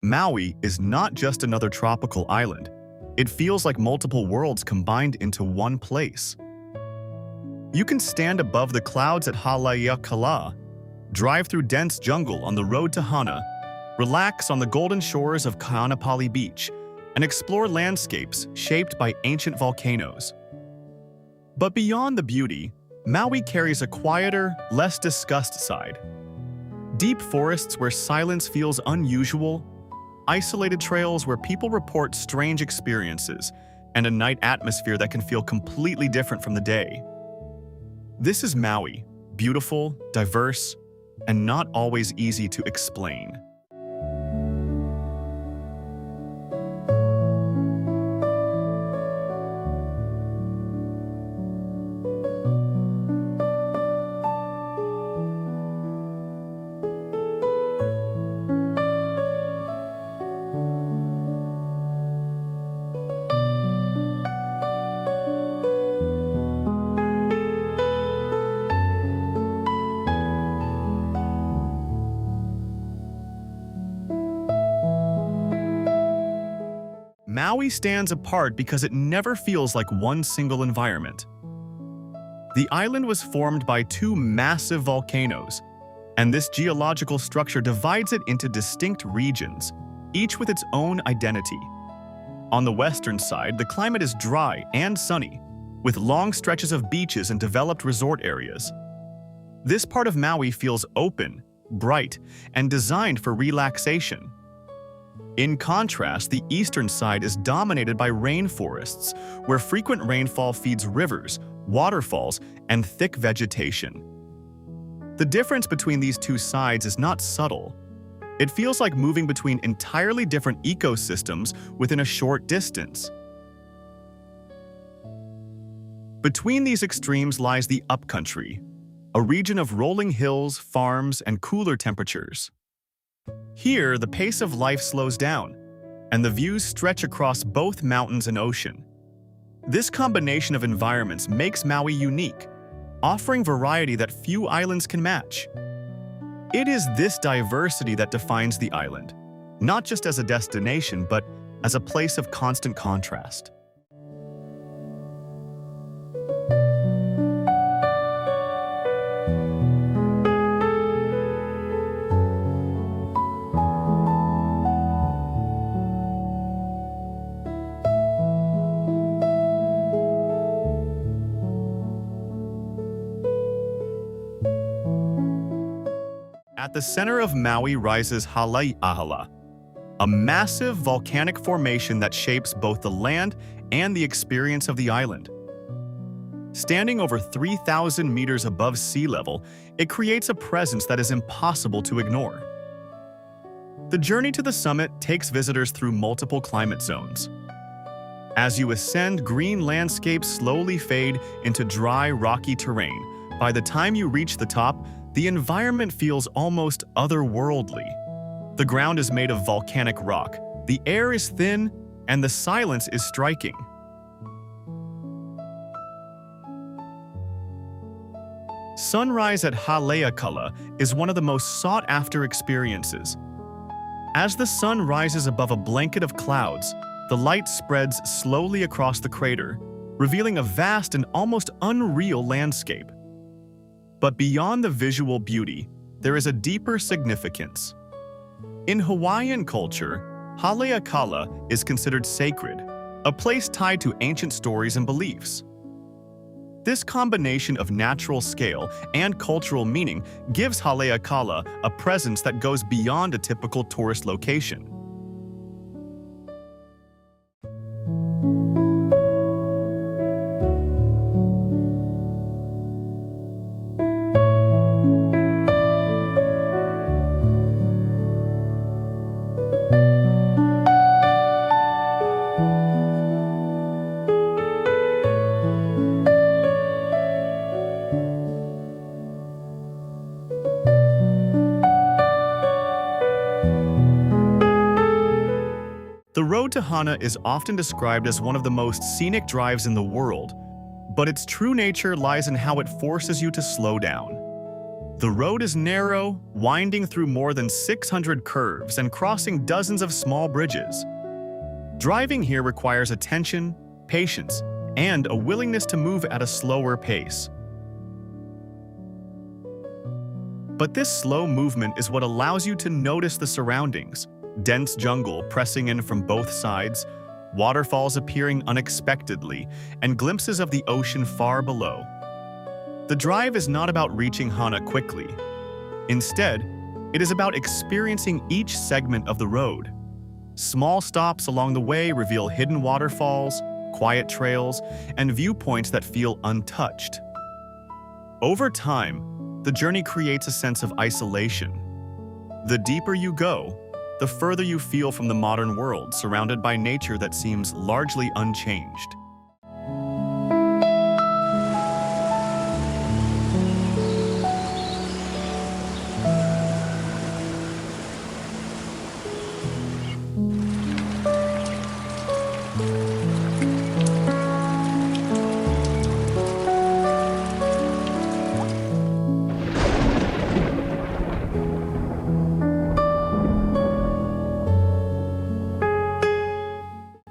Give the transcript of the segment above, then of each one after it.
Maui is not just another tropical island. It feels like multiple worlds combined into one place. You can stand above the clouds at Haleakalā, drive through dense jungle on the road to Hana, relax on the golden shores of Kaanapali Beach, and explore landscapes shaped by ancient volcanoes. But beyond the beauty, Maui carries a quieter, less discussed side. Deep forests where silence feels unusual, isolated trails where people report strange experiences, and a night atmosphere that can feel completely different from the day. This is Maui, beautiful, diverse, and not always easy to explain. Maui stands apart because it never feels like one single environment. The island was formed by two massive volcanoes, and this geological structure divides it into distinct regions, each with its own identity. On the western side, the climate is dry and sunny, with long stretches of beaches and developed resort areas. This part of Maui feels open, bright, and designed for relaxation. In contrast, the eastern side is dominated by rainforests, where frequent rainfall feeds rivers, waterfalls, and thick vegetation. The difference between these two sides is not subtle. It feels like moving between entirely different ecosystems within a short distance. Between these extremes lies the Upcountry, a region of rolling hills, farms, and cooler temperatures. Here, the pace of life slows down, and the views stretch across both mountains and ocean. This combination of environments makes Maui unique, offering variety that few islands can match. It is this diversity that defines the island, not just as a destination, but as a place of constant contrast. At the center of Maui rises Haleakalā, a massive volcanic formation that shapes both the land and the experience of the island. Standing over 3,000 meters above sea level, it creates a presence that is impossible to ignore. The journey to the summit takes visitors through multiple climate zones. As you ascend, green landscapes slowly fade into dry, rocky terrain. By the time you reach the top, the environment feels almost otherworldly. The ground is made of volcanic rock, the air is thin, and the silence is striking. Sunrise at Haleakala is one of the most sought-after experiences. As the sun rises above a blanket of clouds, the light spreads slowly across the crater, revealing a vast and almost unreal landscape. But beyond the visual beauty, there is a deeper significance. In Hawaiian culture, Haleakala is considered sacred, a place tied to ancient stories and beliefs. This combination of natural scale and cultural meaning gives Haleakala a presence that goes beyond a typical tourist location. The road to Hana is often described as one of the most scenic drives in the world, But its true nature lies in how it forces you to slow down. The road is narrow, winding through more than 600 curves and crossing dozens of small bridges. Driving here requires attention, patience, and a willingness to move at a slower pace. But this slow movement is what allows you to notice the surroundings: dense jungle pressing in from both sides, waterfalls appearing unexpectedly, and glimpses of the ocean far below. The drive is not about reaching Hana quickly. Instead, it is about experiencing each segment of the road. Small stops along the way reveal hidden waterfalls, quiet trails, and viewpoints that feel untouched. Over time, the journey creates a sense of isolation. The deeper you go, the further you feel from the modern world, surrounded by nature that seems largely unchanged.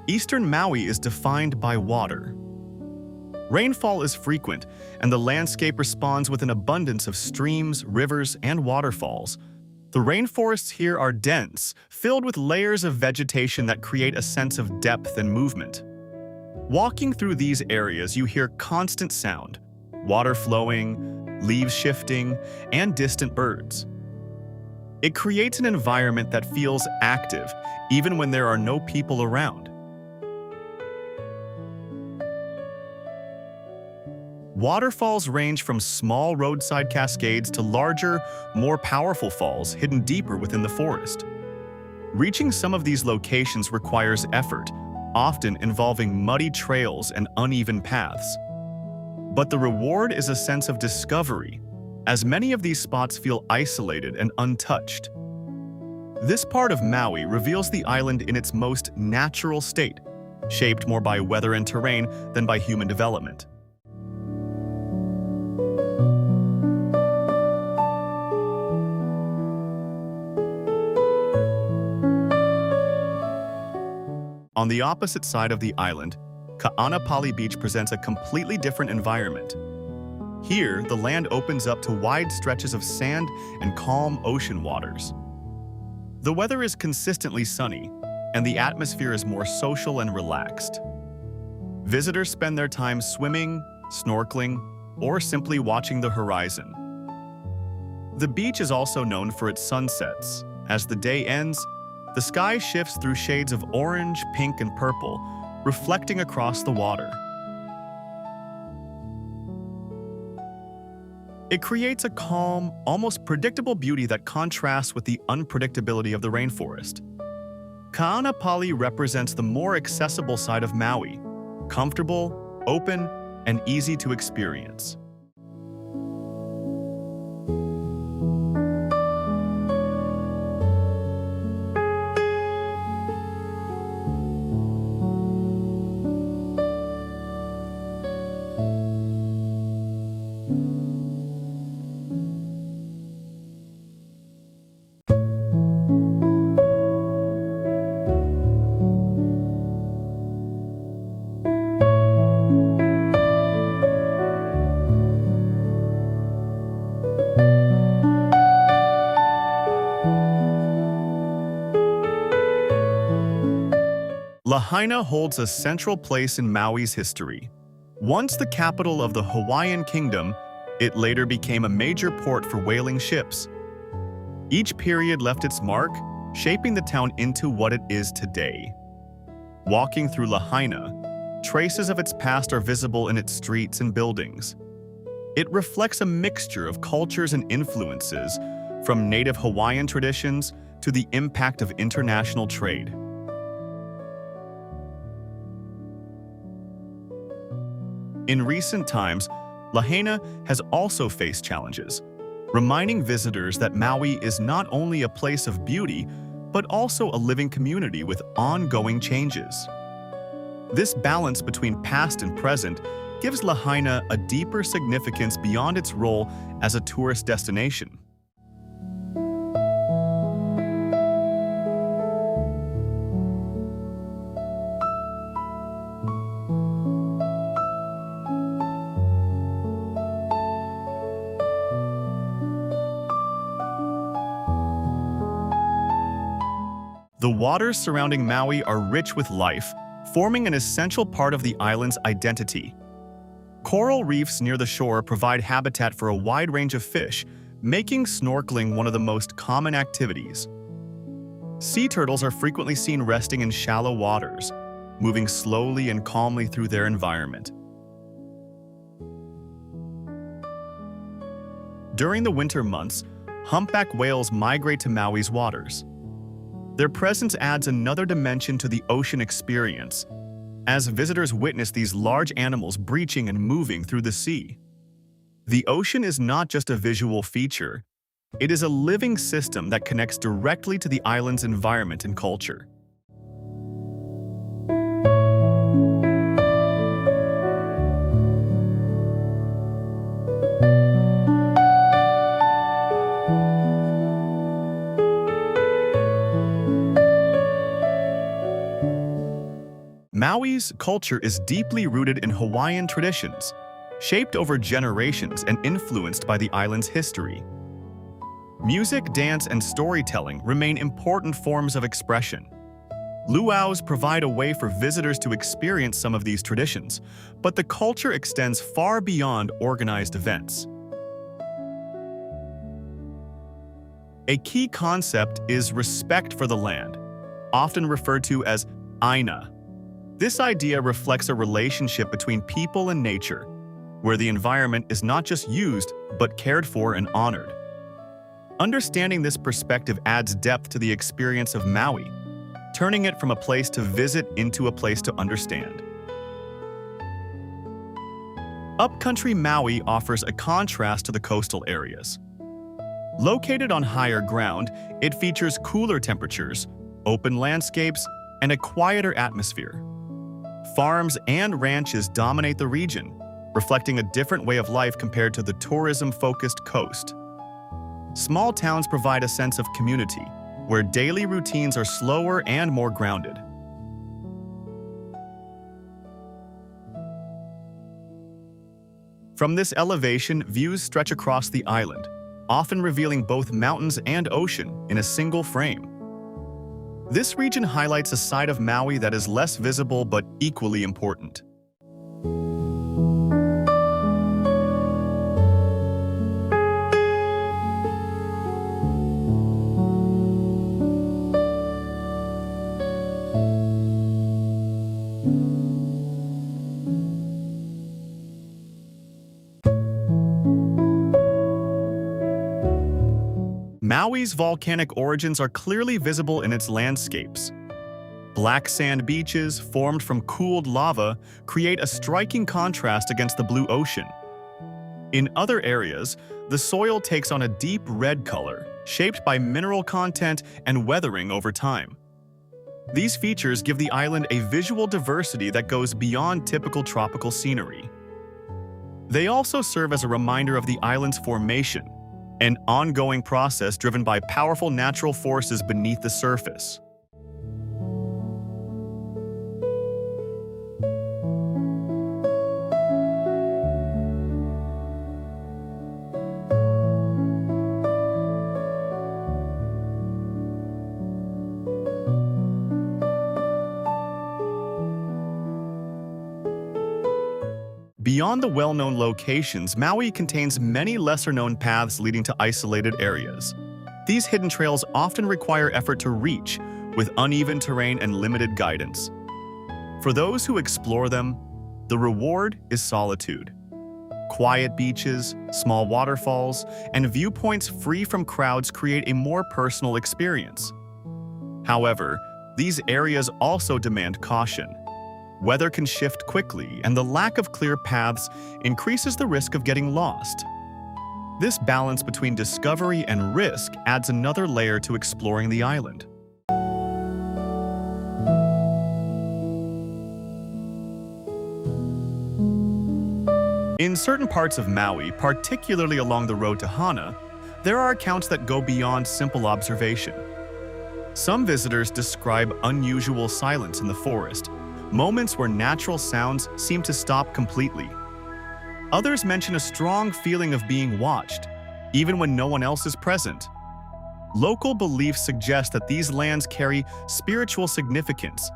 Eastern Maui is defined by water. Rainfall is frequent, and the landscape responds with an abundance of streams, rivers, and waterfalls. The rainforests here are dense, filled with layers of vegetation that create a sense of depth and movement. Walking through these areas, you hear constant sound: water flowing, leaves shifting, and distant birds. It creates an environment that feels active, even when there are no people around. Waterfalls range from small roadside cascades to larger, more powerful falls hidden deeper within the forest. Reaching some of these locations requires effort, often involving muddy trails and uneven paths. But the reward is a sense of discovery, as many of these spots feel isolated and untouched. This part of Maui reveals the island in its most natural state, shaped more by weather and terrain than by human development. On the opposite side of the island, Kaanapali Beach presents a completely different environment. Here, the land opens up to wide stretches of sand and calm ocean waters. The weather is consistently sunny, and the atmosphere is more social and relaxed. Visitors spend their time swimming, snorkeling, or simply watching the horizon. The beach is also known for its sunsets. As the day ends, the sky shifts through shades of orange, pink, and purple, reflecting across the water. It creates a calm, almost predictable beauty that contrasts with the unpredictability of the rainforest. Kaanapali represents the more accessible side of Maui, comfortable, open, and easy to experience. Lahaina holds a central place in Maui's history. Once the capital of the Hawaiian kingdom, it later became a major port for whaling ships. Each period left its mark, shaping the town into what it is today. Walking through Lahaina, traces of its past are visible in its streets and buildings. It reflects a mixture of cultures and influences, from native Hawaiian traditions to the impact of international trade. In recent times, Lahaina has also faced challenges, reminding visitors that Maui is not only a place of beauty, but also a living community with ongoing changes. This balance between past and present gives Lahaina a deeper significance beyond its role as a tourist destination. The waters surrounding Maui are rich with life, forming an essential part of the island's identity. Coral reefs near the shore provide habitat for a wide range of fish, making snorkeling one of the most common activities. Sea turtles are frequently seen resting in shallow waters, moving slowly and calmly through their environment. During the winter months, humpback whales migrate to Maui's waters. Their presence adds another dimension to the ocean experience, as visitors witness these large animals breaching and moving through the sea. The ocean is not just a visual feature, it is a living system that connects directly to the island's environment and culture. Maui's culture is deeply rooted in Hawaiian traditions, shaped over generations and influenced by the island's history. Music, dance, and storytelling remain important forms of expression. Luau's provide a way for visitors to experience some of these traditions, but the culture extends far beyond organized events. A key concept is respect for the land, often referred to as aina. This idea reflects a relationship between people and nature, where the environment is not just used, but cared for and honored. Understanding this perspective adds depth to the experience of Maui, turning it from a place to visit into a place to understand. Upcountry Maui offers a contrast to the coastal areas. Located on higher ground, it features cooler temperatures, open landscapes, and a quieter atmosphere. Farms and ranches dominate the region, reflecting a different way of life compared to the tourism-focused coast. Small towns provide a sense of community, where daily routines are slower and more grounded. From this elevation, views stretch across the island, often revealing both mountains and ocean in a single frame. This region highlights a side of Maui that is less visible but equally important. Maui's volcanic origins are clearly visible in its landscapes. Black sand beaches, formed from cooled lava, create a striking contrast against the blue ocean. In other areas, the soil takes on a deep red color, shaped by mineral content and weathering over time. These features give the island a visual diversity that goes beyond typical tropical scenery. They also serve as a reminder of the island's formation, an ongoing process driven by powerful natural forces beneath the surface. Beyond the well-known locations, Maui contains many lesser-known paths leading to isolated areas. These hidden trails often require effort to reach, with uneven terrain and limited guidance. For those who explore them, the reward is solitude. Quiet beaches, small waterfalls, and viewpoints free from crowds create a more personal experience. However, these areas also demand caution. Weather can shift quickly, and the lack of clear paths increases the risk of getting lost. This balance between discovery and risk adds another layer to exploring the island. In certain parts of Maui, particularly along the road to Hana, there are accounts that go beyond simple observation. Some visitors describe unusual silence in the forest, moments where natural sounds seem to stop completely. Others mention a strong feeling of being watched, even when no one else is present. Local beliefs suggest that these lands carry spiritual significance,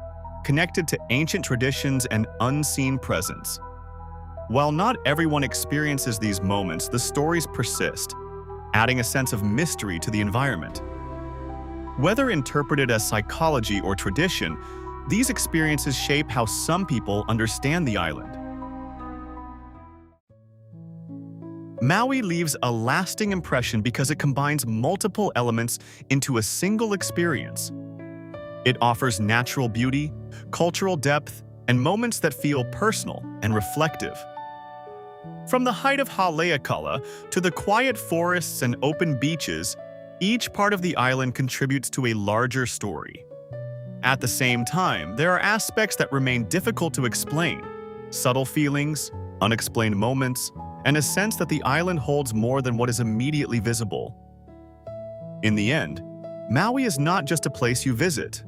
connected to ancient traditions and unseen presence. While not everyone experiences these moments, the stories persist, adding a sense of mystery to the environment. Whether interpreted as psychology or tradition, these experiences shape how some people understand the island. Maui leaves a lasting impression because it combines multiple elements into a single experience. It offers natural beauty, cultural depth, and moments that feel personal and reflective. From the height of Haleakala to the quiet forests and open beaches, each part of the island contributes to a larger story. At the same time, there are aspects that remain difficult to explain: subtle feelings, unexplained moments, and a sense that the island holds more than what is immediately visible. In the end, Maui is not just a place you visit.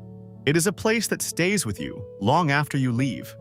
It is a place that stays with you long after you leave.